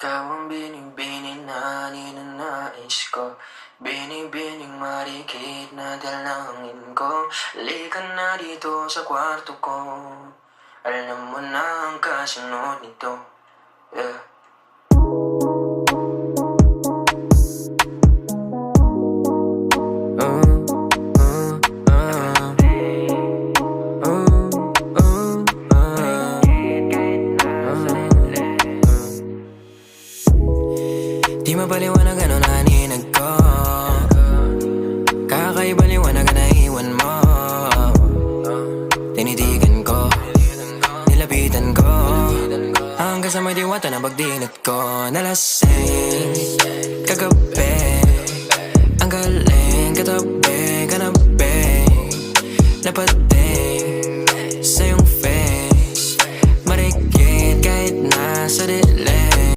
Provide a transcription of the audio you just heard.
Ikaw ang binibining na ninanais ko. Binibining marikit na dalangin ko. Halika na dito sa kwarto ko. Alam mo na ang kasunod nito. Yeah. Di mapaliwanag ano naninag ko. Kakaibaliwanag na iwan mo. Tinitigan ko, nilapitan ko, hanggang sa may diwata na pagdilat ko. Nalasing kagabi, ang galing katabi, kanabi, lapad